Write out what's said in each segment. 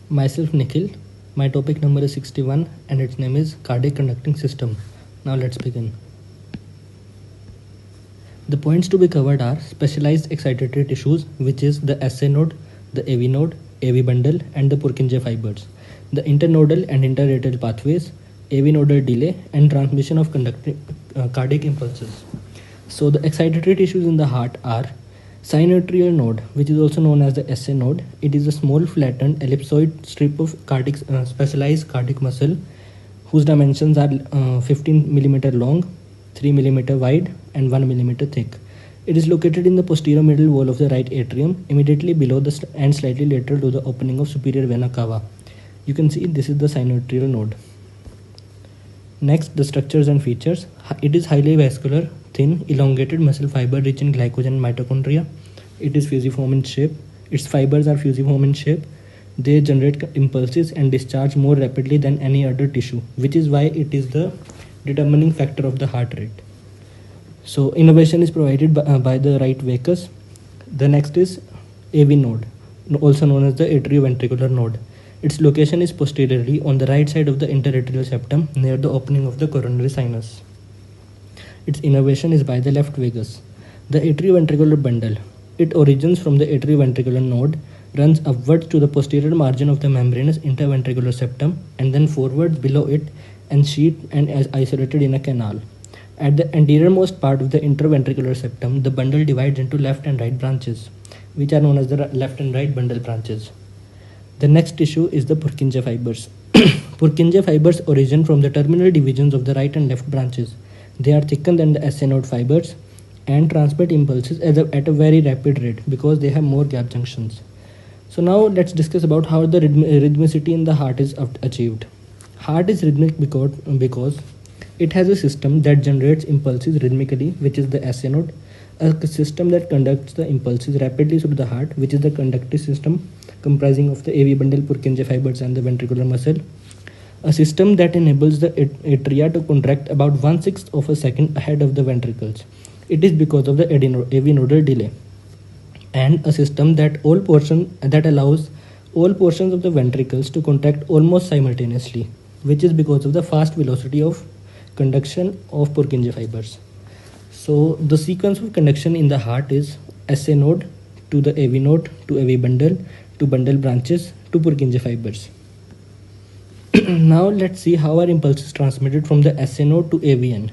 Myself Nikhil. My topic number is 61 and its name is cardiac conducting system. Now let's begin. The points to be covered are specialized excitatory tissues, which is the SA node, the AV node, AV bundle and the Purkinje fibers, the internodal and interatrial pathways, AV nodal delay and transmission of cardiac impulses. So the excitatory tissues in the heart are synovial node, which is also known as the SA node. It is a small flattened ellipsoid strip of specialized cardiac muscle whose dimensions are 15 mm long, 3 mm wide and 1 mm thick. It is located in the posterior middle wall of the right atrium, immediately below and slightly lateral to the opening of superior vena cava. You can see this is the synovial node. Next, the structures and features. It is highly vascular, thin, elongated muscle fiber rich in glycogen and mitochondria. It is fusiform in shape. Its fibers are fusiform in shape. They generate impulses and discharge more rapidly than any other tissue, which is why it is the determining factor of the heart rate. So innervation is provided by the right vagus. The next is AV node, also known as the atrioventricular node. Its location is posteriorly on the right side of the interatrial septum near the opening of the coronary sinus. Its innervation is by the left vagus. The atrioventricular bundle. It originates from the atrioventricular node, runs upwards to the posterior margin of the membranous interventricular septum and then forwards below it and sheet and is isolated in a canal. At the anteriormost part of the interventricular septum, the bundle divides into left and right branches, which are known as the left and right bundle branches. The next tissue is the Purkinje fibers. Purkinje fibers originate from the terminal divisions of the right and left branches. They are thicker than the SA node fibers and transmit impulses at a very rapid rate because they have more gap junctions. So now let's discuss about how the rhythmicity in the heart is achieved. Heart is rhythmic because it has a system that generates impulses rhythmically, which is the SA node, a system that conducts the impulses rapidly through the heart, which is the conductive system comprising of the AV bundle, Purkinje fibers and the ventricular muscle, a system that enables the atria to contract about 1/6 of a second ahead of the ventricles. It is because of the AV nodal delay, and a system that allows all portions of the ventricles to contract almost simultaneously, which is because of the fast velocity of conduction of Purkinje fibers. So the sequence of conduction in the heart is SA node to the AV node to AV bundle to bundle branches to Purkinje fibers. Now let's see how are impulses transmitted from the SA node to AVN.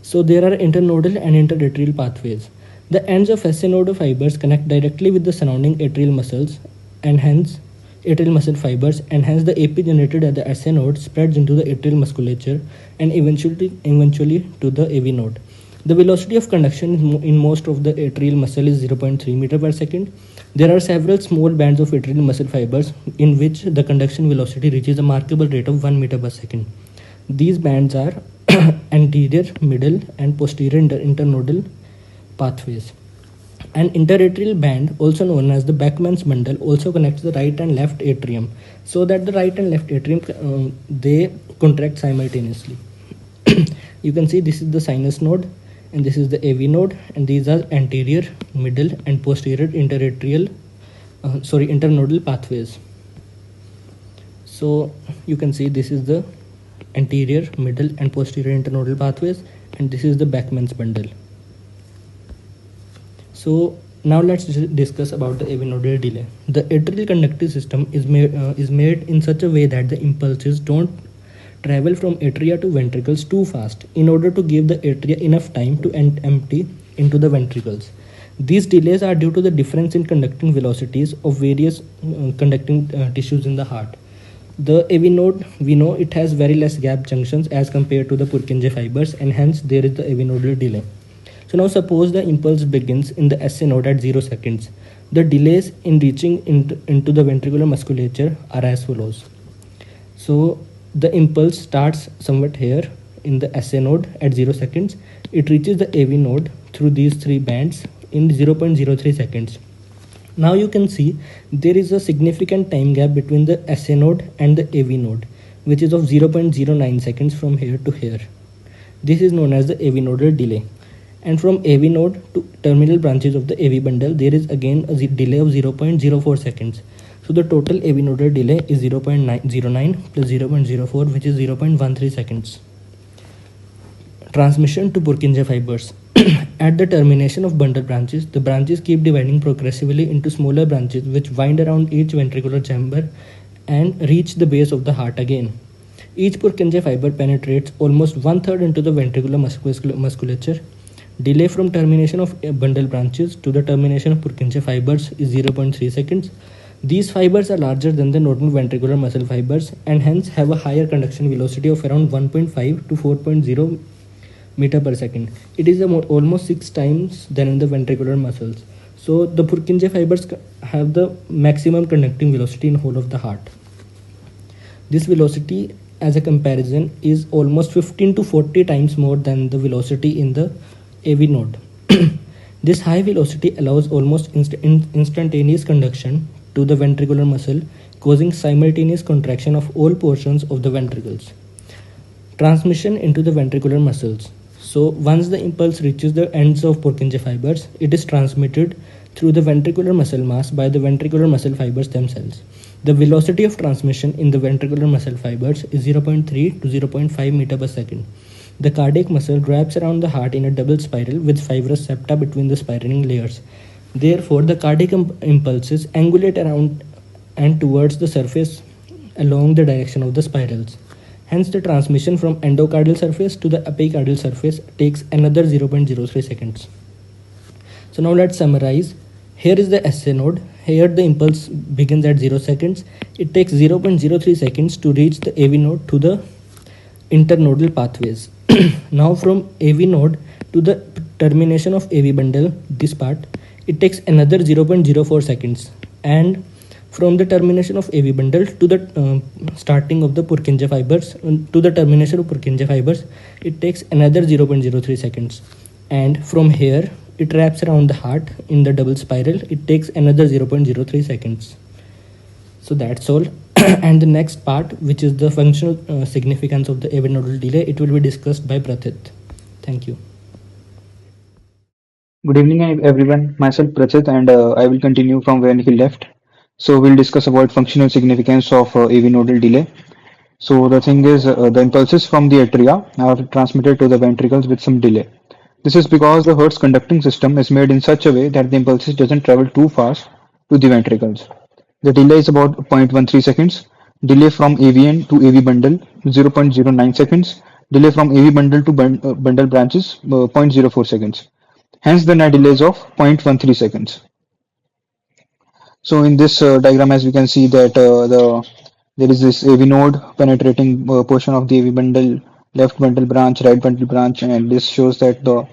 So there are internodal and interatrial pathways. The ends of SA node fibers connect directly with the surrounding atrial muscles and hence atrial muscle fibers, and hence the AP generated at the SA node spreads into the atrial musculature and eventually to the AV node. The velocity of conduction in most of the atrial muscle is 0.3 meter per second. There are several small bands of atrial muscle fibers in which the conduction velocity reaches a markable rate of 1 meter per second. These bands are anterior, middle and posterior internodal pathways. An interatrial band, also known as the Beckmann's bundle, also connects the right and left atrium, so that the right and left atrium they contract simultaneously. You can see this is the sinus node and this is the AV node, and these are anterior, middle and posterior internodal pathways. So you can see this is the anterior, middle and posterior internodal pathways, and this is the Beckmann's bundle. So now let's discuss about the AV nodal delay. The atrial conductive system is made in such a way that the impulses don't travel from atria to ventricles too fast in order to give the atria enough time to empty into the ventricles. These delays are due to the difference in conducting velocities of various conducting tissues in the heart. The AV node, we know it has very less gap junctions as compared to the Purkinje fibers, and hence there is the AV nodal delay. So now suppose the impulse begins in the SA node at 0 seconds. The delays in reaching into the ventricular musculature are as follows. So the impulse starts somewhat here in the SA node at 0 seconds. It reaches the AV node through these three bands in 0.03 seconds. Now you can see there is a significant time gap between the SA node and the AV node, which is of 0.09 seconds from here to here. This is known as the AV nodal delay. And from AV node to terminal branches of the AV bundle, there is again a delay of 0.04 seconds. So So the total AV nodal delay is 0.909 plus 0.04, which is 0.13 seconds. Transmission to Purkinje fibers. At the termination of bundle branches, the branches keep dividing progressively into smaller branches which wind around each ventricular chamber and reach the base of the heart again. Each Purkinje fiber penetrates almost one-third into the ventricular musculature. Delay from termination of bundle branches to the termination of Purkinje fibers is 0.3 seconds. These fibers are larger than the normal ventricular muscle fibers and hence have a higher conduction velocity of around 1.5 to 4.0 meter per second. It is almost 6 times than in the ventricular muscles. So the Purkinje fibers have the maximum conducting velocity in whole of the heart. This velocity as a comparison is almost 15 to 40 times more than the velocity in the AV node. This high velocity allows almost instantaneous conduction to the ventricular muscle, causing simultaneous contraction of all portions of the ventricles. Transmission into the ventricular muscles. So once the impulse reaches the ends of Purkinje fibers, it is transmitted through the ventricular muscle mass by the ventricular muscle fibers themselves. The velocity of transmission in the ventricular muscle fibers is 0.3 to 0.5 meter per second. The cardiac muscle wraps around the heart in a double spiral with fibrous septa between the spiraling layers. Therefore, the cardiac impulses angulate around and towards the surface along the direction of the spirals. Hence, the transmission from endocardial surface to the epicardial surface takes another 0.03 seconds. So now let's summarize. Here is the SA node. Here the impulse begins at 0 seconds. It takes 0.03 seconds to reach the AV node to the internodal pathways. Now from AV node to the termination of AV bundle, this part, it takes another 0.04 seconds. And from the termination of AV bundle to the starting of the Purkinje fibers, to the termination of Purkinje fibers, it takes another 0.03 seconds. And from here, it wraps around the heart in the double spiral. It takes another 0.03 seconds. So that's all. And the next part, which is the functional significance of the AV nodal delay, it will be discussed by Prathit. Thank you. Good evening, everyone. Myself Prachit, and I will continue from where Nikhil left. So we'll discuss about functional significance of AV nodal delay. So the thing is, the impulses from the atria are transmitted to the ventricles with some delay. This is because the heart's conducting system is made in such a way that the impulses doesn't travel too fast to the ventricles. The delay is about 0.13 seconds. Delay from AVN to AV bundle 0.09 seconds. Delay from AV bundle to bundle branches 0.04 seconds. Hence the net delay is of 0.13 seconds. So in this diagram, as we can see that there is this AV node penetrating portion of the AV bundle, left bundle branch, right bundle branch, and this shows that the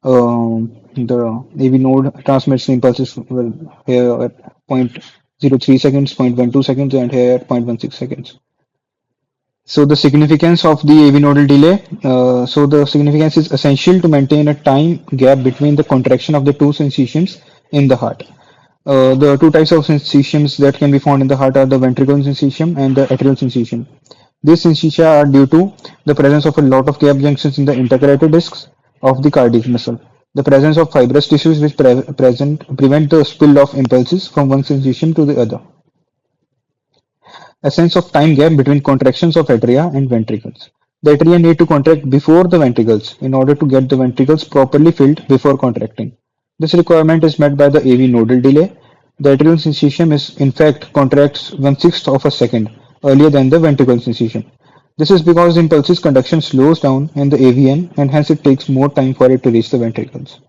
AV node transmits the impulses well, here at 0.03 seconds, 0.12 seconds, and here at 0.16 seconds. So the significance of the AV nodal delay. So the significance is essential to maintain a time gap between the contraction of the two sensations in the heart. The two types of sensations that can be found in the heart are the ventricular sensation and the atrial sensation. These sensations are due to the presence of a lot of gap junctions in the intercalated discs of the cardiac muscle, the presence of fibrous tissues which prevent the spill of impulses from one sensation to the other, a sense of time gap between contractions of atria and ventricles. The atria need to contract before the ventricles in order to get the ventricles properly filled before contracting. This requirement is met by the AV nodal delay. The atrial sensation is in fact contracts 1/6 of a second earlier than the ventricular sensation. This is because the impulse's conduction slows down in the AVN and hence it takes more time for it to reach the ventricles.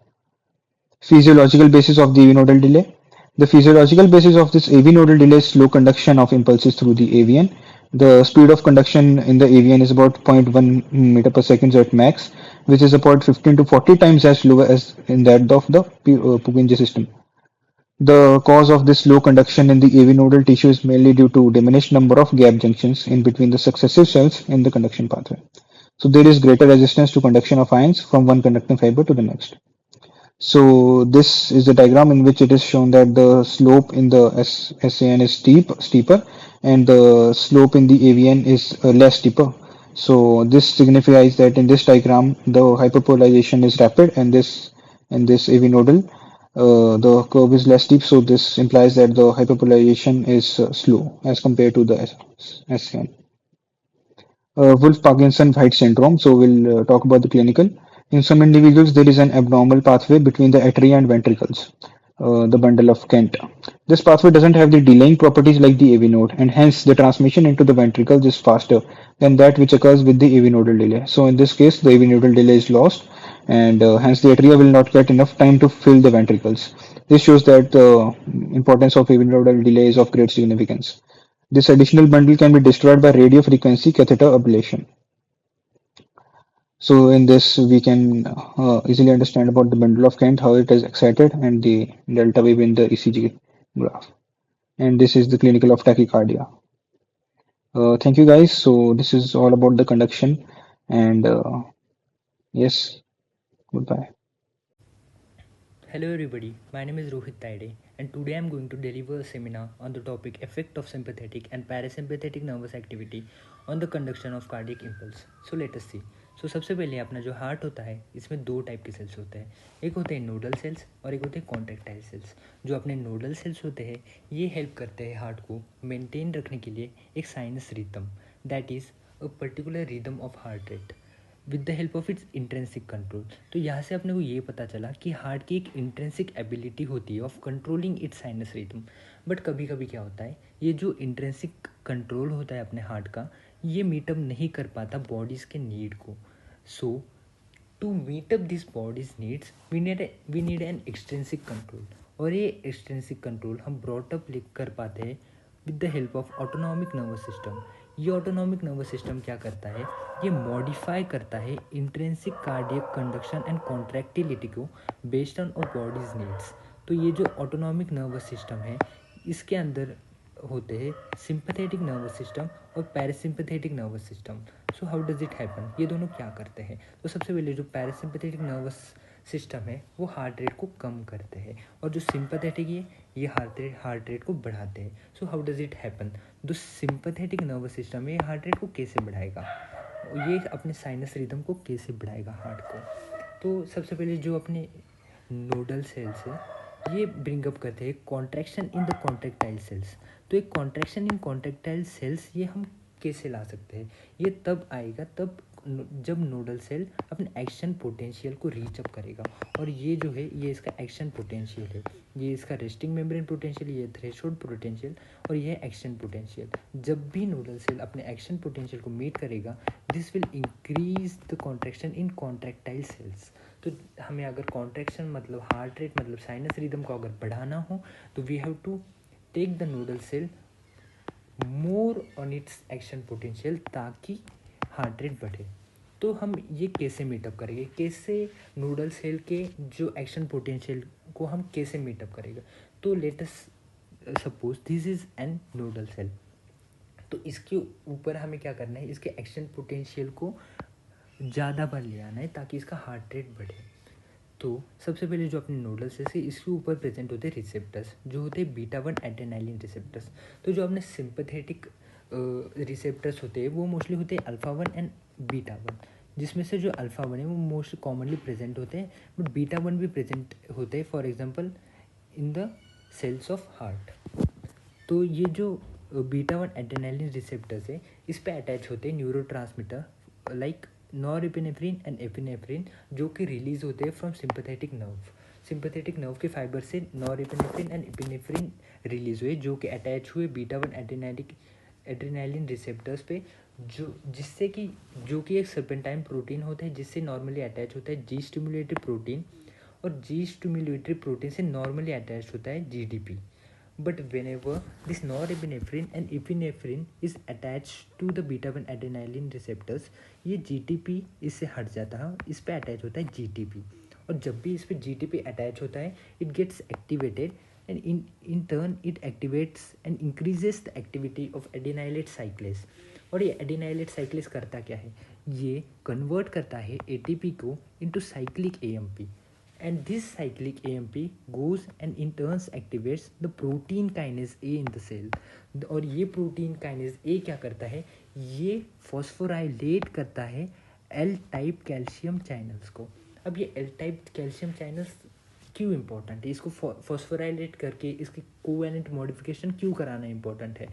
Physiological basis of the AV nodal delay. The physiological basis of this AV nodal delay is slow conduction of impulses through the AVN. The speed of conduction in the AVN is about 0.1 meter per second at max, which is about 15 to 40 times as slow as in that of the Purkinje system. The cause of this slow conduction in the AV nodal tissue is mainly due to diminished number of gap junctions in between the successive cells in the conduction pathway. So there is greater resistance to conduction of ions from one conducting fiber to the next. So this is the diagram in which it is shown that the slope in the SAN is steeper, and the slope in the AVN is less steeper. So this signifies that in this diagram the hyperpolarization is rapid, and this AV nodal The curve is less steep, so this implies that the hyperpolarization is slow as compared to the SN. Wolff-Parkinson-White syndrome. So we'll talk about the clinical. In some individuals, there is an abnormal pathway between the atria and ventricles, the bundle of Kent. This pathway doesn't have the delaying properties like the AV node, and hence the transmission into the ventricles is faster than that which occurs with the AV nodal delay. So in this case, the AV nodal delay is lost, and hence the atria will not get enough time to fill the ventricles. This shows that the importance of AV nodal delay is of great significance. This additional bundle can be destroyed by radiofrequency catheter ablation. So in this, we can easily understand about the bundle of Kent, how it is excited, and the delta wave in the ECG graph. And this is the clinical of tachycardia. Thank you guys. So this is all about the conduction. And yes, goodbye. Hello everybody, my name is Rohit Taide and today I am going to deliver a seminar on the topic effect of sympathetic and parasympathetic nervous activity on the conduction of cardiac impulse. So let us see. So सबसे पहले अपना जो heart होता है इसमें दो type के sales होते हैं, एक होते हैं नोडल सेल्स और एक होते हैं कॉन्ट्रैक्टाइल सेल्स. जो अपने नोडल सेल्स होते हैं ये हेल्प करते हैं हार्ट को मेंटेन रखने के लिए एक sinus rhythm, that is a particular rhythm of heart rate with the help of its intrinsic control. तो यहाँ से अपने को ये पता चला कि हार्ट की एक इंट्रेंसिक एबिलिटी होती है of controlling it's sinus rhythm. But कभी कभी क्या होता है, ये जो इंट्रेंसिक कंट्रोल होता है अपने हार्ट का, ये मीटअप नहीं कर पाता बॉडीज़ के नीड को. So to meet up this body's needs we need an extrinsic control. और ये एक्सट्रेंसिक कंट्रोल हम ब्रॉटअप कर पाते हैं with the help of autonomic nervous system. ये ऑटोनॉमिक नर्वस सिस्टम क्या करता है, ये मॉडिफाई करता है intrinsic cardiac conduction and contractility को based on our body's needs. तो ये जो ऑटोनॉमिक नर्वस सिस्टम है इसके अंदर होते हैं सिंपैथेटिक नर्वस सिस्टम और parasympathetic nervous system. So how does it happen, ये दोनों क्या करते हैं. तो सबसे पहले जो पैरासिम्पैथेटिक नर्वस सिस्टम है वो हार्ट रेट को कम करते हैं और जो सिंपैथेटिक है ये हार्ट रेट को बढ़ाते हैं. So how does it happen, जो सिंपैथेटिक नर्वस सिस्टम है ये हार्ट रेट को कैसे बढ़ाएगा, ये अपने साइनस रिदम को कैसे बढ़ाएगा हार्ट को. तो सबसे पहले जो अपने नोडल सेल्स है ये ब्रिंगअप करते हैं contraction in the contractile cells. तो एक कॉन्ट्रैक्शन इन कॉन्ट्रैक्टाइल सेल्स ये हम कैसे ला सकते हैं, ये तब आएगा तब जब नोडल सेल अपने एक्शन पोटेंशियल को रीच अप करेगा. और ये जो है ये इसका एक्शन पोटेंशियल है, ये इसका रेस्टिंग मेम्ब्रेन पोटेंशियल, ये थ्रेशोल्ड पोटेंशियल और ये एक्शन पोटेंशियल. जब भी नोडल सेल अपने एक्शन पोटेंशियल को मीट करेगा this will increase the contraction in contractile cells. तो हमें अगर कॉन्ट्रैक्शन मतलब हार्ट रेट मतलब साइनस रिदम को अगर बढ़ाना हो तो we have to take the nodal cell more on its action potential ताकि हार्ट रेट बढ़े. तो हम ये कैसे मीटअप करेंगे, कैसे नोडल सेल के जो एक्शन पोटेंशियल को हम कैसे मीटअप करेंगे. तो let us suppose this is an nodal cell. तो इसके ऊपर हमें क्या करना है, इसके एक्शन पोटेंशियल को ज़्यादा बार ले आना है ताकि इसका हार्ट रेट बढ़े. तो सबसे पहले जो अपने नोडल सेल्स है इसके ऊपर प्रेजेंट होते हैं रिसेप्टर्स जो होते हैं बीटा 1 एड्रेनालिन रिसेप्टर्स. तो जो अपने सिंपैथेटिक रिसेप्टर्स होते हैं वो मोस्टली होते हैं अल्फ़ा 1 एंड बीटा 1, जिसमें से जो अल्फ़ा 1 है वो मोस्ट कॉमनली प्रेजेंट होते हैं बट बीटा 1 भी प्रेजेंट होते हैं for example in the cells of heart. तो ये जो बीटा 1 एड्रेनालिन रिसेप्टर्स है इस पे अटैच होते हैं neurotransmitter like norepinephrine and epinephrine जो कि रिलीज होते हैं from sympathetic nerve. Sympathetic nerve के फाइबर से नॉरएपिनेफ्रिन एंड एपिनेफ्रिन रिलीज हुए जो कि अटैच हुए बीटा 1 एड्रेनालिन रिसेप्टर्स पे, जिससे कि जो कि एक सर्पेंटाइन प्रोटीन होता है जिससे नॉर्मली अटैच होता है जी स्टिमुलेटरी प्रोटीन, और जी स्टिमुलेटरी प्रोटीन से नॉर्मली अटैच होता है GDP. But whenever this norepinephrine and epinephrine is attached to the beta 1 adrenaline receptors, ये GTP इससे हट जाता है, इस पे अटैच होता है GTP. और जब भी इस पे GTP अटैच होता है it gets activated and in turn it activates and increases the activity of adenylate cyclase. और ये adenylate cyclase करता क्या है, ये कन्वर्ट करता है ATP को into cyclic AMP. And this cyclic AMP goes and in turns activates the protein kinase A in the cell. और ये protein kinase A क्या करता है, ये phosphorylate करता है L टाइप कैल्शियम चैनल्स को. अब ये L टाइप कैल्शियम चैनल्स क्यों इम्पोर्टेंट है, इसको फॉस्फोराइलेट करके इसकी कोवैलेंट मॉडिफिकेशन क्यों कराना इम्पोर्टेंट है।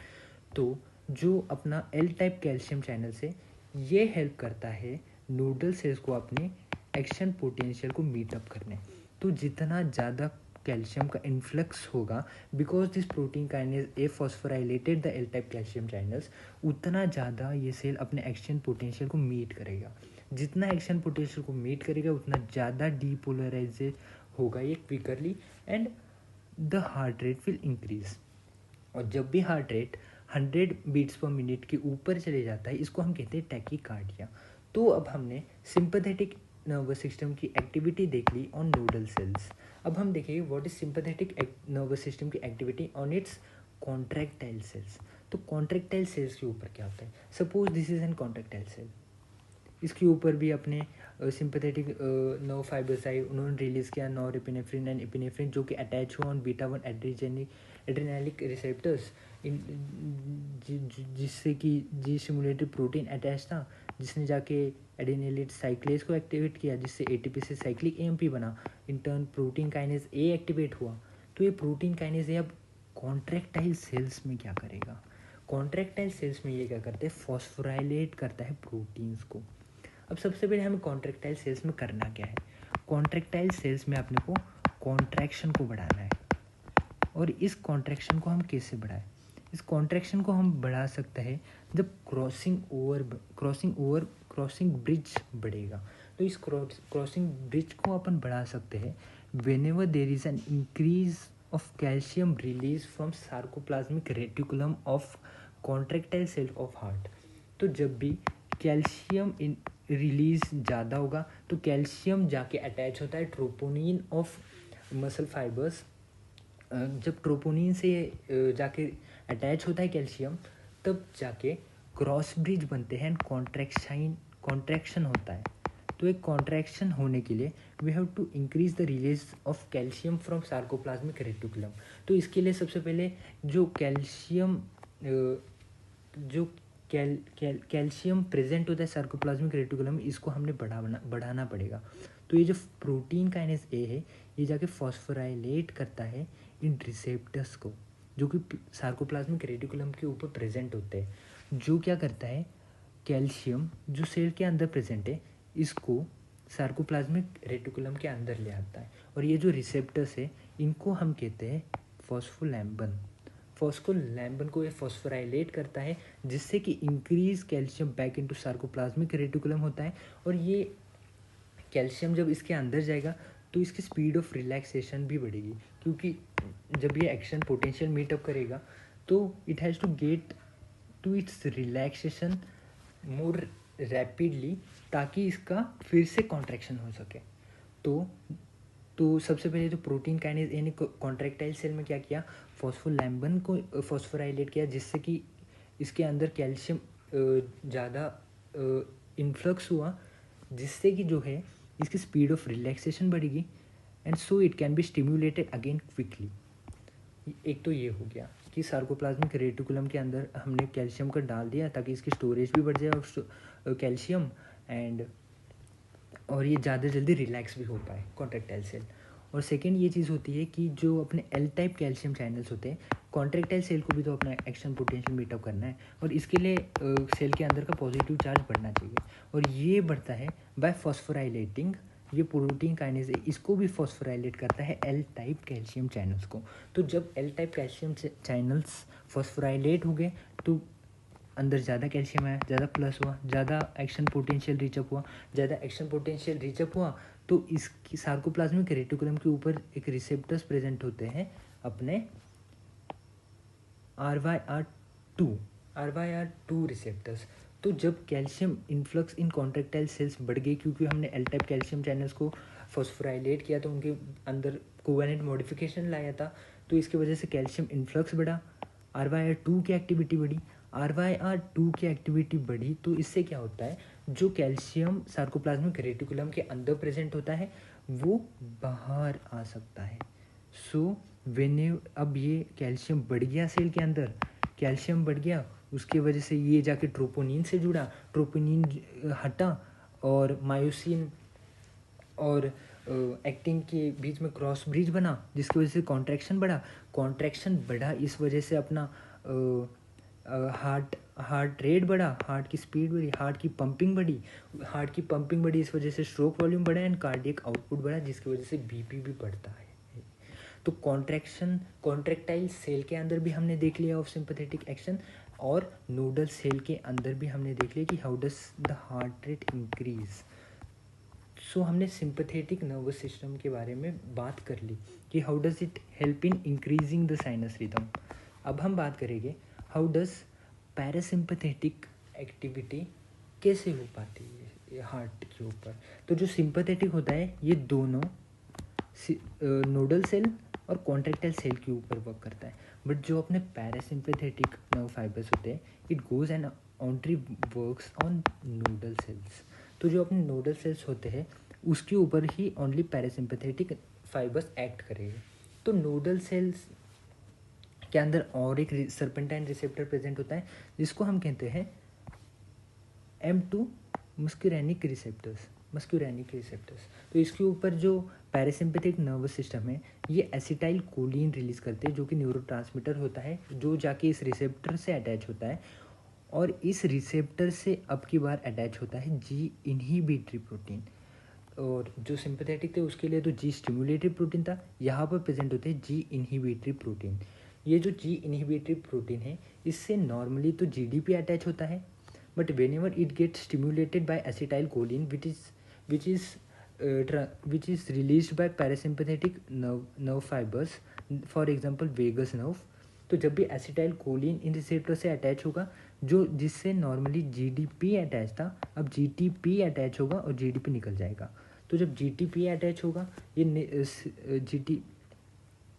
तो जो अपना एल टाइप कैल्शियम चैनल से ये हेल्प करता है नोडल सेल्स को अपने एक्शन पोटेंशियल को मीट अप करने। तो जितना ज़्यादा कैल्शियम का इन्फ्लक्स होगा because this protein kinase A phosphorylated the L type calcium channels, उतना ज़्यादा ये सेल अपने एक्शन पोटेंशियल को मीट करेगा। जितना एक्शन पोटेंशियल को मीट करेगा उतना ज़्यादा डीपोलराइज होगा ये quickly and the heart rate will increase. और जब भी heart rate 100 beats per minute के ऊपर चले जाता है इसको हम कहते हैं टैकीकार्डिया। तो अब हमने सिंपैथेटिक नर्वस सिस्टम की एक्टिविटी देख ली ऑन नोडल सेल्स। अब हम देखेंगे what is sympathetic nervous system की activity on its contractile cells. तो कॉन्ट्रैक्टाइल सेल्स के ऊपर क्या होता है, suppose this is an contractile cell, इसके ऊपर भी अपने सिंपैथेटिक नर्व फाइबर्स आए, उन्होंने रिलीज़ किया नॉरएपिनेफ्रिन एंड एपिनेफ्रिन जो कि अटैच हुआ ऑन बीटा 1 एड्रेनालिक रिसेप्टर्स, जिससे कि जी सिमुलेटेड प्रोटीन अटैच था जिसने जाके एडेनिलेट साइक्लेज को एक्टिवेट किया जिससे एटीपी से साइक्लिक एएमपी बना, in turn protein kinase A activate हुआ। तो ये प्रोटीन काइनेज ए अब कॉन्ट्रैक्टाइल सेल्स में क्या करेगा, कॉन्ट्रैक्टाइल सेल्स में ये क्या करते हैं, फॉस्फोराइलेट करता है प्रोटीन्स को। अब सबसे पहले हमें कॉन्ट्रैक्टाइल सेल्स में करना क्या है, कॉन्ट्रैक्टाइल सेल्स में अपने को कॉन्ट्रैक्शन को बढ़ाना है। और इस कॉन्ट्रैक्शन को हम कैसे बढ़ाएं, इस कॉन्ट्रैक्शन को हम बढ़ा सकते हैं जब क्रॉसिंग ब्रिज बढ़ेगा। तो इस क्रॉसिंग ब्रिज को अपन बढ़ा सकते हैं whenever there is an increase of calcium release from sarcoplasmic reticulum of contractile cell of heart. तो जब भी कैल्शियम इन रिलीज ज़्यादा होगा तो कैल्शियम जाके अटैच होता है ट्रोपोनिन ऑफ मसल फाइबर्स। जब ट्रोपोनिन से जाके अटैच होता है कैल्शियम तब जाके क्रॉस ब्रिज बनते हैं, कॉन्ट्रैक्शन होता है। तो एक कॉन्ट्रैक्शन होने के लिए we have to increase the release of calcium from sarcoplasmic reticulum. तो इसके लिए सबसे पहले जो कैल्शियम कैल्शियम प्रेजेंट होता है सार्कोप्लाज्मिक रेटिकुलम इसको हमने बढ़ाना पड़ेगा। तो ये जो प्रोटीन काइनेज ए है ये जाके फॉस्फोराइलेट करता है इन रिसेप्टर्स को जो कि सार्कोप्लाज्मिक रेटिकुलम के ऊपर प्रेजेंट होते हैं, जो क्या करता है कैल्शियम जो सेल के अंदर प्रेजेंट है इसको सार्कोप्लाज्मिक रेटिकुलम के अंदर ले आता है। और ये जो रिसेप्टर्स है इनको हम कहते हैं फॉस्फोलैम्बन। फॉस्फोलैम्बन को ये फॉस्फोराइलेट करता है जिससे कि increase calcium back into sarcoplasmic reticulum होता है। और ये कैल्शियम जब इसके अंदर जाएगा तो इसकी स्पीड ऑफ रिलैक्सेशन भी बढ़ेगी, क्योंकि जब ये एक्शन पोटेंशियल मीटअप करेगा तो it has to get to its relaxation more rapidly ताकि इसका फिर से कॉन्ट्रैक्शन हो सके। तो सबसे पहले जो प्रोटीन काइनेज यानी कॉन्ट्रैक्टाइल सेल में क्या किया, फॉस्फोलैम्बन को फॉस्फोराइलेट किया जिससे कि इसके अंदर कैल्शियम ज़्यादा इन्फ्लक्स हुआ जिससे कि जो है इसकी स्पीड ऑफ रिलैक्सेशन बढ़ेगी and so it can be stimulated again quickly. एक तो ये हो गया कि सार्कोप्लाज्मिक रेटिकुलम के अंदर हमने कैल्शियम का डाल दिया ताकि इसकी स्टोरेज भी बढ़ जाए और कैल्शियम और ये ज़्यादा जल्दी रिलैक्स भी हो पाए कॉन्ट्रैक्टाइल सेल। और सेकेंड ये चीज़ होती है कि जो अपने एल टाइप कैल्शियम चैनल्स होते हैं कॉन्ट्रैक्टाइल सेल को भी तो अपना एक्शन पोटेंशियल मीटअप करना है और इसके लिए सेल के अंदर का पॉजिटिव चार्ज बढ़ना चाहिए और ये बढ़ता है बाय फॉस्फोराइलेटिंग। ये प्रोटीन काइनेज इसको भी फॉस्फोराइलेट करता है एल टाइप कैल्शियम चैनल्स को। तो जब L type calcium channels phosphorylate हो गए तो अंदर ज़्यादा कैल्शियम आया, ज़्यादा प्लस हुआ, ज़्यादा एक्शन पोटेंशियल रीचअप हुआ, ज़्यादा एक्शन पोटेंशियल रीचअप हुआ तो इसकी सार्कोप्लाज्मिक रेटिकुलम के ऊपर एक रिसेप्टर्स प्रेजेंट होते हैं अपने RYR2 रिसेप्टर्स। तो जब कैल्शियम इन्फ्लक्स इन कॉन्ट्रैक्टाइल सेल्स बढ़ गई क्योंकि हमने एल टाइप कैल्शियम चैनल्स को फॉस्फोराइलेट किया तो उनके अंदर कोवेलेंट मॉडिफिकेशन लाया था तो इसकी वजह से कैल्शियम इन्फ्लक्स बढ़ा, RYR2 की एक्टिविटी बढ़ी। RYR2 की एक्टिविटी बढ़ी तो इससे क्या होता है जो कैल्शियम सार्कोप्लाज्मिक रेटिकुलम के अंदर प्रेजेंट होता है वो बाहर आ सकता है। सो अब ये कैल्शियम बढ़ गया सेल के अंदर, कैल्शियम बढ़ गया उसके वजह से ये जाके ट्रोपोनिन से जुड़ा, ट्रोपोनिन हटा और मायोसिन और एक्टिंग के बीच में क्रॉस ब्रिज बना, जिसकी वजह से कॉन्ट्रैक्शन बढ़ा इस वजह से अपना हार्ट रेट बढ़ा, हार्ट की स्पीड बढ़ी, हार्ट की पंपिंग बढ़ी, इस वजह से स्ट्रोक वॉल्यूम बढ़ा एंड कार्डियक आउटपुट बढ़ा, जिसकी वजह से बीपी भी बढ़ता है। तो कॉन्ट्रैक्टाइल सेल के अंदर भी हमने देख लिया ऑफ सिंपैथेटिक एक्शन, और नोडल सेल के अंदर भी हमने देख लिया कि how does the heart rate increase. So हमने सिंपैथेटिक नर्वस सिस्टम के बारे में बात कर ली कि how does it help in increasing the sinus rhythm. अब हम बात करेंगे हाउ डज पैरासिम्पैथेटिक एक्टिविटी कैसे हो पाती है हार्ट के ऊपर। तो जो सिंपैथेटिक होता है ये दोनों नोडल सेल और कॉन्ट्रैक्टाइल सेल के ऊपर वर्क करता है, बट जो अपने पैरासिम्पैथेटिक नर्व फाइबर्स होते हैं it goes and only works on nodal cells. तो जो अपने नोडल सेल्स होते हैं उसके ऊपर ही ओनली पैरासिम्पैथेटिक फाइबर्स एक्ट करेंगे। तो नोडल सेल्स के अंदर और एक सर्पेंटाइन रिसेप्टर प्रेजेंट होता है जिसको हम कहते हैं M2 मस्क्यूरैनिक रिसेप्टर्स। तो इसके ऊपर जो पैरासिम्पैथिक नर्वस सिस्टम है ये एसिटाइल कोलिन रिलीज करते हैं, जो कि न्यूरोट्रांसमीटर होता है, जो जाके इस रिसेप्टर से अटैच होता है, और इस रिसेप्टर से अब की बार अटैच होता है जी इनहिबिटरी प्रोटीन। और जो सिंपैथेटिक थे उसके लिए तो जी स्टिमुलेटरी प्रोटीन था, यहाँ पर प्रेजेंट होते हैं जी इनहिबिटरी प्रोटीन। ये जो जी इनहिबिटरी प्रोटीन है इससे नॉर्मली तो जीडीपी अटैच होता है, but whenever it gets stimulated by acetylcholine which is released by parasympathetic nerve fibers, for example vagus nerve। तो जब भी एसिटाइलकोलिन इन रिसेप्टर से अटैच होगा, जो जिससे नॉर्मली जीडीपी अटैच था, अब जीटीपी अटैच होगा और जीडीपी निकल जाएगा। तो जब जीटीपी अटैच होगा, ये जीटी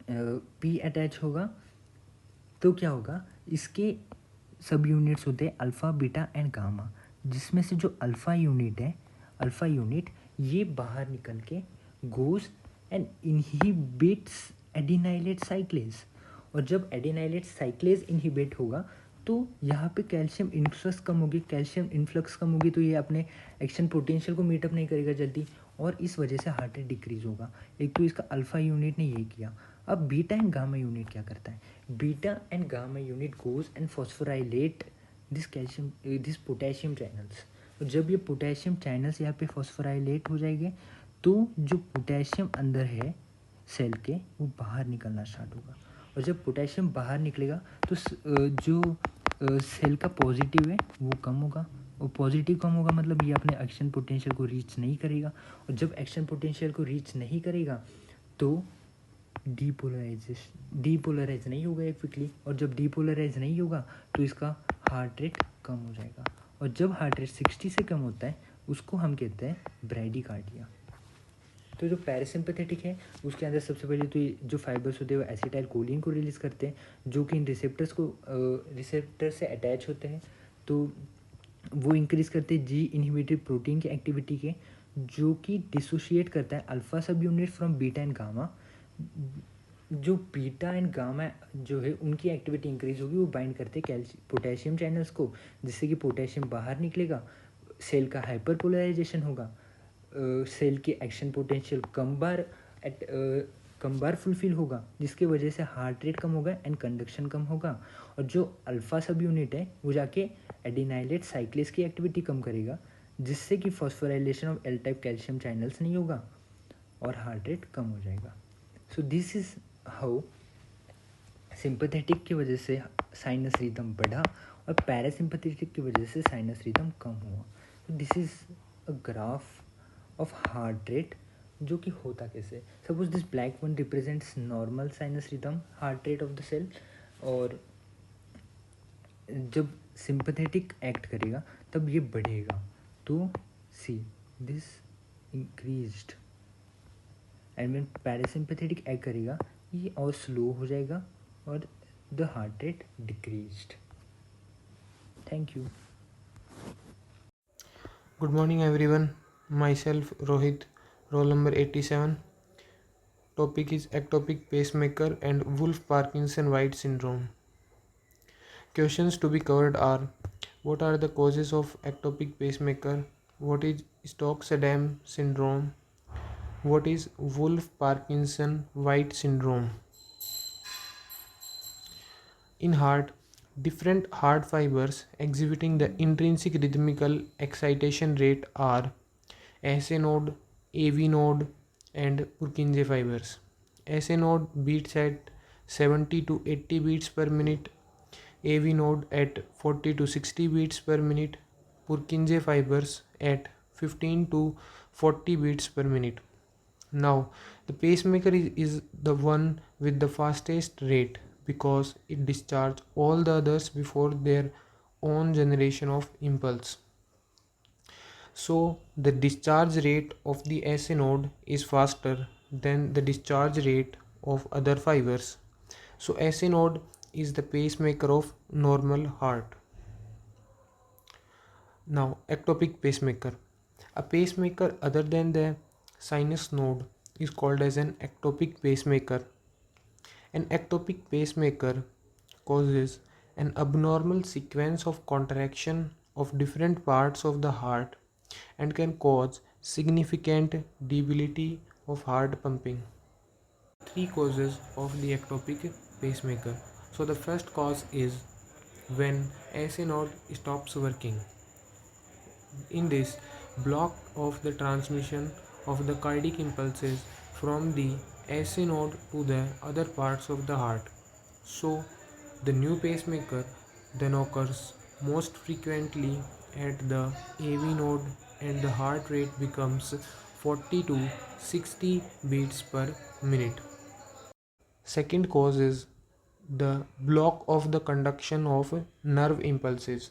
पी अटैच होगा, तो क्या होगा, इसके सब यूनिट्स होते हैं अल्फ़ा बीटा एंड गामा, जिसमें से जो अल्फ़ा यूनिट ये बाहर निकल के गोज एंड इनहिबिट्स एडिनाइलेट साइक्लेज। और जब एडिनाइलेट साइक्लेज इनहिबिट होगा तो यहाँ पे कैल्शियम इन्फ्लक्स कम होगी, तो ये अपने एक्शन पोटेंशियल को मीटअप नहीं करेगा जल्दी, और इस वजह से हार्ट रेट डिक्रीज होगा। एक तो इसका अल्फ़ा यूनिट ने ये किया। अब बीटा एंड गामा यूनिट क्या करता है, beta and gamma unit goes and phosphorylate this potassium channels. और जब ये पोटेशियम चैनल्स यहाँ पे फॉस्फोराइलेट हो जाएंगे तो जो पोटेशियम अंदर है सेल के वो बाहर निकलना स्टार्ट होगा, और जब पोटेशियम बाहर निकलेगा तो जो सेल का पॉजिटिव है वो कम होगा, और पॉजिटिव कम होगा मतलब ये अपने एक्शन पोटेंशियल को रीच नहीं करेगा, और जब एक्शन पोटेंशियल को रीच नहीं करेगा तो डीपोलराइज नहीं होगा क्विकली, और जब डीपोलराइज नहीं होगा तो इसका हार्ट रेट कम हो जाएगा, और जब हार्ट रेट 60 से कम होता है उसको हम कहते हैं ब्राइडिकार्डिया। तो जो पैरासिम्पैथेटिक है उसके अंदर सबसे पहले तो ये जो फाइबर्स होते हैं वो एसिटाइल कोलिन को रिलीज़ करते हैं, जो कि इन रिसेप्टर से अटैच होते हैं, तो वो इंक्रीज़ करते हैं जी इनहिबिटरी प्रोटीन की एक्टिविटी के, जो कि डिसोशिएट करता है अल्फ़ा सब unit from beta and gamma. जो बीटा एंड गामा जो है उनकी एक्टिविटी इंक्रीज होगी, वो बाइंड करते हैं पोटेशियम चैनल्स को, जिससे कि पोटेशियम बाहर निकलेगा, सेल का हाइपर पोलराइजेशन होगा, सेल की एक्शन पोटेंशियल कम बार फुलफिल होगा, जिसकी वजह से हार्ट रेट कम होगा एंड कंडक्शन कम होगा, और जो अल्फ़ा सब यूनिट है वो जाके एडिनाइलेट साइक्लेज की एक्टिविटी कम करेगा, जिससे कि phosphorylation of L type calcium channels नहीं होगा और हार्ट रेट कम हो जाएगा। So this is how sympathetic की वजह से साइनस रिदम बढ़ा और पैरासिम्पैथेटिक की वजह से साइनस रिदम कम हुआ। तो this is a graph of heart rate, जो कि होता कैसे। Suppose this black one represents normal sinus rhythm heart rate of the cell, और जब सिंपैथेटिक एक्ट करेगा तब ये बढ़ेगा, तो see this increased, and when parasympathetic act करेगा ये और स्लो हो जाएगा और the heart rate decreased. Thank you. Good morning everyone. Myself Rohit, roll number 87. Topic is ectopic pacemaker and Wolff-Parkinson-White syndrome. Questions to be covered are: what are the causes of ectopic pacemaker? What is Stokes-Adam syndrome? What is Wolff-Parkinson-White syndrome? In heart, different heart fibers exhibiting the intrinsic rhythmical excitation rate are SA node, AV node, and Purkinje fibers. SA node beats at 70 to 80 beats per minute, AV node at 40 to 60 beats per minute, Purkinje fibers at 15 to 40 beats per minute. Now, the pacemaker is the one with the fastest rate because it discharges all the others before their own generation of impulse. So, the discharge rate of the SA node is faster than the discharge rate of other fibers. So, SA node is the pacemaker of normal heart. Now, ectopic pacemaker. A pacemaker other than the sinus node is called as an ectopic pacemaker. An ectopic pacemaker causes an abnormal sequence of contraction of different parts of the heart and can cause significant debility of heart pumping. Three causes of the ectopic pacemaker. So the first cause is when SA node stops working. In this, block of the transmission of the cardiac impulses from the SA node to the other parts of the heart. So, the new pacemaker then occurs most frequently at the AV node and the heart rate becomes 40 to 60 beats per minute. Second cause is the block of the conduction of nerve impulses.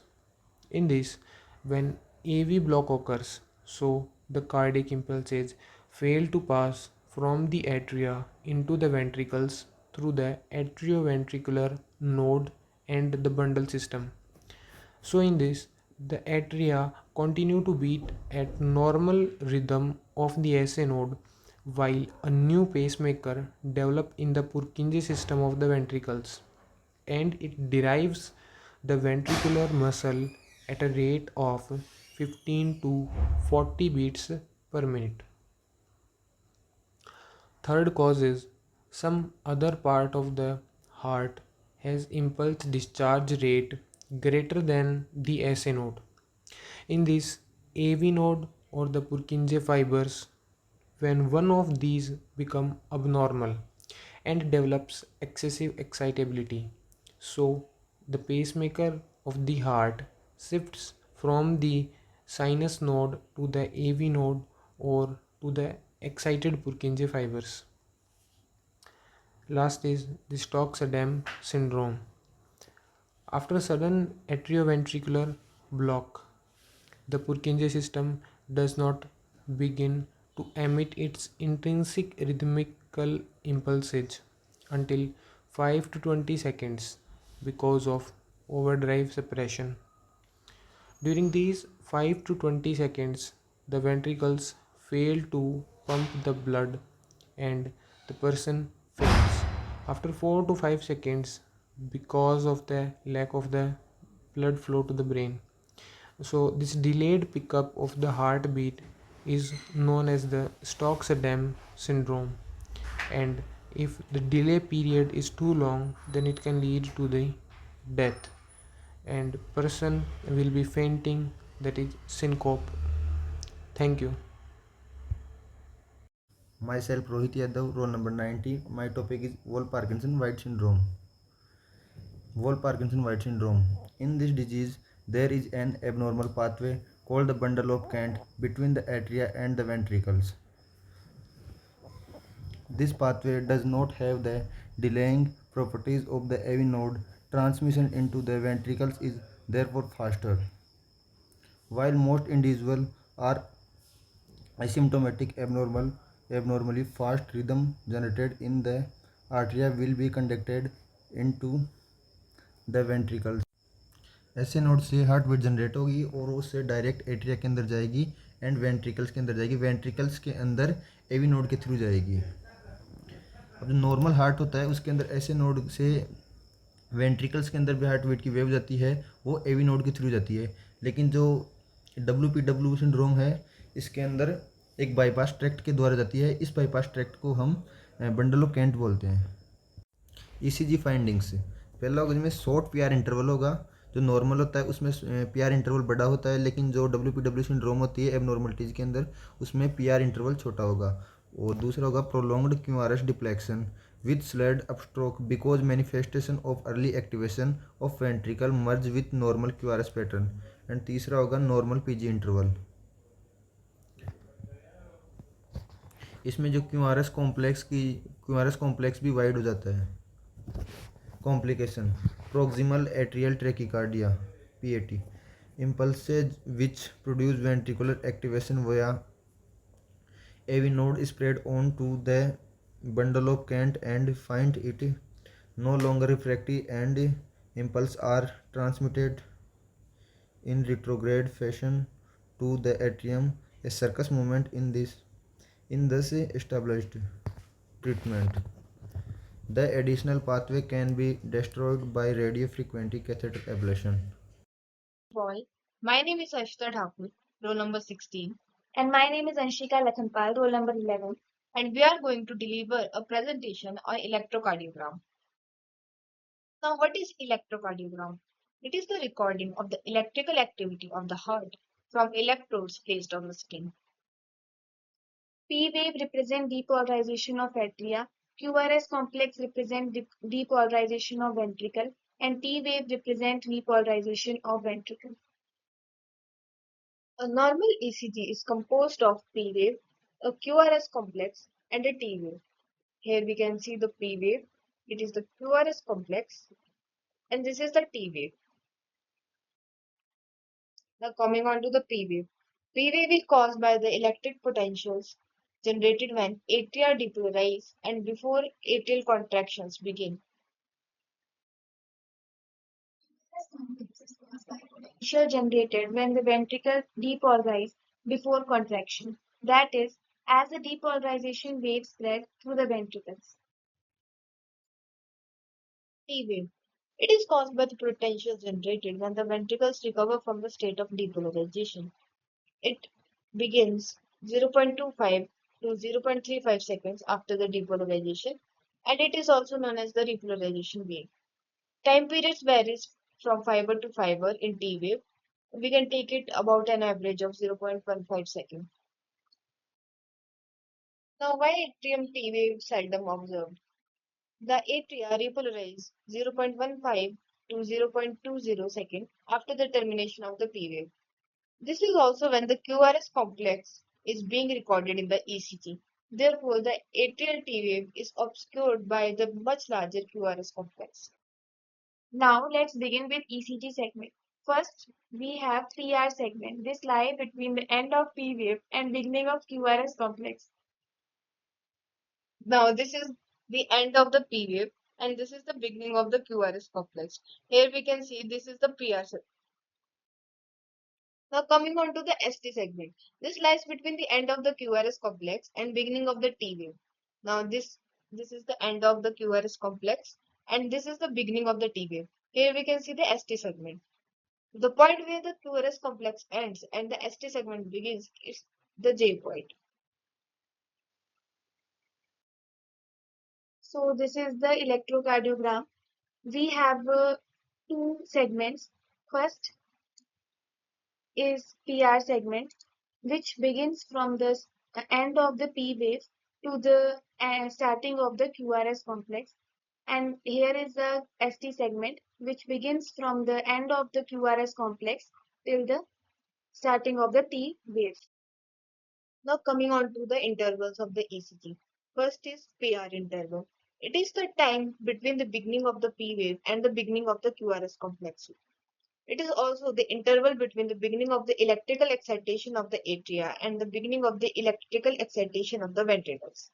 In this, when AV block occurs, so the cardiac impulses fail to pass from the atria into the ventricles through the atrioventricular node and the bundle system. So in this, the atria continue to beat at normal rhythm of the SA node while a new pacemaker develop in the Purkinje system of the ventricles, and it derives the ventricular muscle at a rate of 15 to 40 beats per minute. Third cause is some other part of the heart has impulse discharge rate greater than the SA node. In this AV node or the Purkinje fibers, when one of these become abnormal and develops excessive excitability, so the pacemaker of the heart shifts from the sinus node to the AV node or to the excited Purkinje fibers. Last is the Stokes-Adam syndrome. After a sudden atrioventricular block, the Purkinje system does not begin to emit its intrinsic rhythmical impulses until 5 to 20 seconds because of overdrive suppression. During these 5 to 20 seconds, the ventricles fail to pump the blood and the person faints. After 4 to 5 seconds, because of the lack of the blood flow to the brain. So, this delayed pickup of the heartbeat is known as the Stokes-Adam syndrome, and if the delay period is too long, then it can lead to the death, and person will be fainting, that is syncope. Thank you. Myself Rohit Yadav, roll number 90. My topic is Wolff-Parkinson-White syndrome. Wolff-Parkinson-White syndrome. In this disease, there is an abnormal pathway called the bundle of Kent between the atria and the ventricles. This pathway does not have the delaying properties of the AV node. Transmission into the ventricles is therefore faster. While most individuals are asymptomatic, abnormally fast rhythm generated in the atria will be conducted into the ventricles. ऐसे node से heart bit generate होगी और उससे direct atria के अंदर जाएगी and ventricles के अंदर जाएगी, वेंट्रिकल्स के अंदर एवी नोड के थ्रू जाएगी। अब जो नॉर्मल हार्ट होता है उसके अंदर ऐसे नोड से वेंट्रिकल्स के अंदर भी हार्ट बीट की वेव जाती है, वो एवी नोड के थ्रू जाती है। लेकिन जो WPW सिंड्रोम है, इसके अंदर एक बाईपास ट्रैक्ट के द्वारा जाती है। इस बाईपास ट्रैक्ट को हम बंडल ऑफ केंट बोलते हैं। ईसीजी फाइंडिंग्स, पहला होगा जिसमें शॉर्ट पीआर इंटरवल होगा। जो नॉर्मल होता है उसमें पीआर इंटरवल बड़ा होता है, लेकिन जो डब्ल्यू सिंड्रोम होती है एबनॉर्मलिटीज के अंदर, उसमें पीआर इंटरवल छोटा होगा। और दूसरा होगा prolonged QRS deflection with slurred upstroke because manifestation of early activation of ventricle merge with normal QRS pattern. And तीसरा होगा नॉर्मल पीजी इंटरवल। इसमें जो क्यूआरएस कॉम्प्लेक्स भी वाइड हो जाता है। Complication, proximal atrial tachycardia PAT, impulses which produce ventricular activation via AV node spread onto the bundle of Kent and find it no longer refractory, and impulses are transmitted in retrograde fashion to the atrium, a circus movement in thus established treatment. The additional pathway can be destroyed by radiofrequency catheter ablation. Boy. My name is Ashita Thakur, roll number 16. And my name is Anshika Lathanpal, roll number 11. And we are going to deliver a presentation on electrocardiogram. Now, what is electrocardiogram? It is the recording of the electrical activity of the heart from electrodes placed on the skin. P wave represent depolarization of atria, QRS complex represent depolarization of ventricle, and T wave represent repolarization of ventricle. A normal ECG is composed of P wave, a QRS complex, and a T wave. Here we can see the P wave, it is the QRS complex, and this is the T wave. Now coming on to the P wave. P wave is caused by the electric potentials generated when atria depolarize and before atrial contractions begin. Potential generated when the ventricle depolarize before contraction. That is, as the depolarization wave spread through the ventricles. T wave. It is caused by the potential generated when the ventricles recover from the state of depolarization. It begins 0.25 to 0.35 seconds after the depolarization, and it is also known as the repolarization wave. Time periods varies from fiber to fiber in T wave. We can take it about an average of 0.15 seconds. Now, why atrium T wave seldom observed? The atria repolarize 0.15 to 0.20 seconds after the termination of the P wave. This is also when the QRS complex is being recorded in the ECG. Therefore, the atrial T wave is obscured by the much larger QRS complex. Now, let's begin with ECG segment. First, we have PR segment. This lies between the end of P wave and beginning of QRS complex. Now, this is the end of the P wave and this is the beginning of the QRS complex. Here we can see this is the PR segment. Now coming on to the ST segment. This lies between the end of the QRS complex and beginning of the T wave. Now this is the end of the QRS complex and this is the beginning of the T wave. Here we can see the ST segment. The point where the QRS complex ends and the ST segment begins is the J point. So this is the electrocardiogram. We have two segments. First is PR segment, which begins from the end of the P wave to the starting of the QRS complex. And here is the ST segment, which begins from the end of the QRS complex till the starting of the T wave. Now coming on to the intervals of the ECG. First is PR interval. It is the time between the beginning of the P wave and the beginning of the QRS complex. It is also the interval between the beginning of the electrical excitation of the atria and the beginning of the electrical excitation of the ventricles.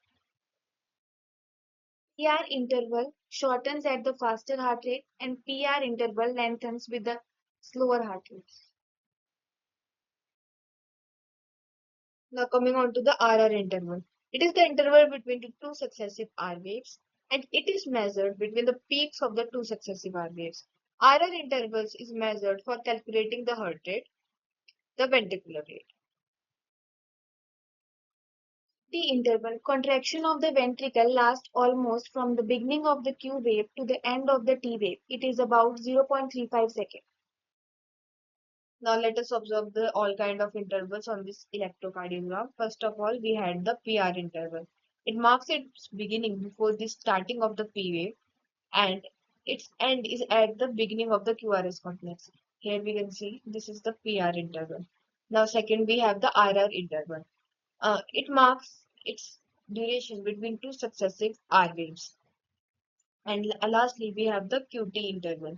PR interval shortens at the faster heart rate and PR interval lengthens with the slower heart rate. Now coming on to the RR interval. It is the interval between the two successive R waves and it is measured between the peaks of the two successive R waves. RR intervals is measured for calculating the heart rate, the ventricular rate. T interval contraction of the ventricle lasts almost from the beginning of the Q wave to the end of the T wave. It is about 0.35 seconds. Now let us observe the all kind of intervals on this electrocardiogram. First of all, we had the PR interval. It marks its beginning before the starting of the P wave and its end is at the beginning of the QRS complex. Here we can see this is the PR interval. Now second we have the RR interval. It marks its duration between two successive R waves. And lastly we have the QT interval.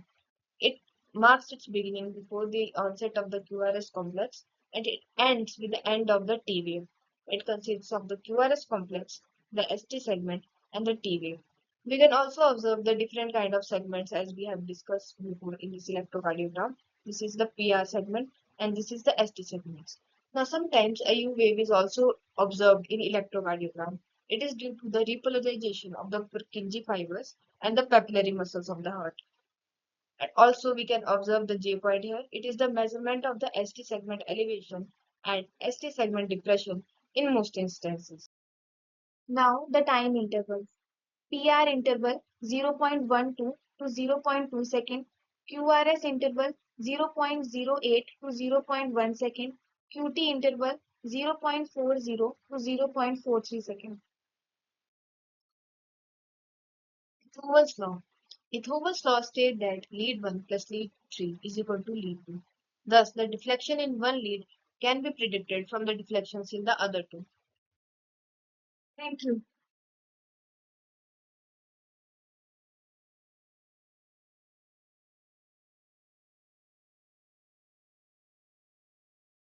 It marks its beginning before the onset of the QRS complex and it ends with the end of the T wave. It consists of the QRS complex, the ST segment, and the T wave. We can also observe the different kind of segments as we have discussed before in this electrocardiogram. This is the PR segment and this is the ST segment. Now sometimes a U wave is also observed in electrocardiogram. It is due to the repolarization of the Purkinje fibers and the papillary muscles of the heart. And also we can observe the J point here. It is the measurement of the ST segment elevation and ST segment depression in most instances. Now the time intervals. PR interval 0.12 to 0.2 second, QRS interval 0.08 to 0.1 second, QT interval 0.40 to 0.43 second. Hoover's law. Hoover's law states that lead 1 plus lead 3 is equal to lead 2. Thus, the deflection in one lead can be predicted from the deflections in the other two. Thank you.